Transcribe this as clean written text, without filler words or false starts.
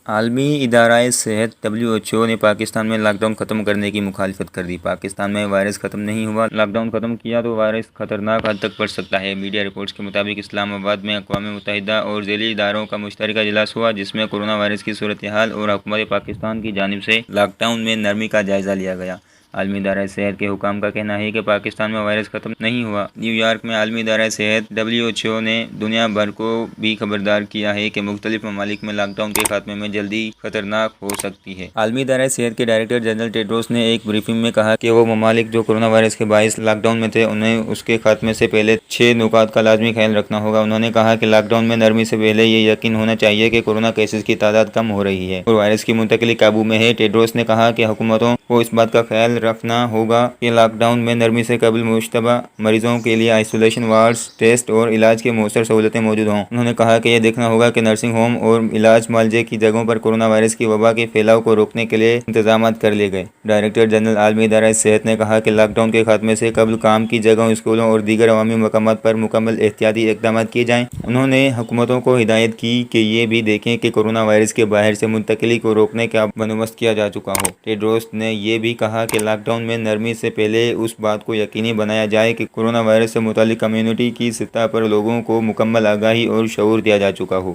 عالمی ادارہ صحت WHO نے پاکستان میں لاک ڈاؤن ختم کرنے کی مخالفت کر دی۔ پاکستان میں وائرس ختم نہیں ہوا، لاک ڈاؤن ختم کیا تو وائرس خطرناک حد تک بڑھ سکتا ہے۔ میڈیا رپورٹس کے مطابق اسلام آباد میں اقوام متحدہ اور ذیلی اداروں کا مشترکہ اجلاس ہوا، جس میں کورونا وائرس کی صورتحال اور حکومت پاکستان کی جانب سے لاک ڈاؤن میں نرمی کا جائزہ لیا گیا۔ عالمی ادارہ صحت کے حکام کا کہنا ہے کہ پاکستان میں وائرس ختم نہیں ہوا۔ نیو یارک میں عالمی ادارہ صحت WHO نے دنیا بھر کو بھی خبردار کیا ہے کہ مختلف ممالک میں لاک ڈاؤن کے خاتمے میں جلدی خطرناک ہو سکتی ہے۔ عالمی ادارہ صحت کے ڈائریکٹر جنرل ٹیڈروس نے ایک بریفنگ میں کہا کہ وہ ممالک جو کورونا وائرس کے باعث لاک ڈاؤن میں تھے، انہیں اس کے خاتمے سے پہلے 6 نکات کا لازمی خیال رکھنا ہوگا۔ انہوں نے کہا کہ لاک ڈاؤن میں نرمی سے پہلے یہ یقین ہونا چاہیے کہ کورونا کیسز کی تعداد کم ہو رہی ہے اور وائرس کی منتقلی قابو میں ہے۔ ٹیڈروس نے کہا کہ حکومتوں کو اس بات کا خیال رکھنا ہوگا کہ لاک ڈاؤن میں نرمی سے قبل مشتبہ مریضوں کے لیے آئسولیشن وارڈز، ٹیسٹ اور علاج کی مؤثر سہولتیں موجود ہوں۔ انہوں نے کہا کہ یہ دیکھنا ہوگا کہ نرسنگ ہوم اور علاج معالجے کی جگہوں پر کورونا وائرس کی وبا کے پھیلاؤ کو روکنے کے لیے انتظامات کر لیے گئے۔ ڈائریکٹر جنرل عالمی ادارہ صحت نے کہا کہ لاک ڈاؤن کے خاتمے سے قبل کام کی جگہوں، اسکولوں اور دیگر عوامی مقامات پر مکمل احتیاطی اقدامات کیے جائیں۔ انہوں نے حکومتوں کو ہدایت کی کہ یہ بھی دیکھیں کہ کورونا وائرس کے باہر سے منتقلی کو روکنے کا بندوبست کیا جا چکا ہو۔ ٹیڈروس نے یہ بھی کہا کہ لاک ڈاؤن میں نرمی سے پہلے اس بات کو یقینی بنایا جائے کہ کورونا وائرس سے متعلق کمیونٹی کی سطح پر لوگوں کو مکمل آگاہی اور شعور دیا جا چکا ہو۔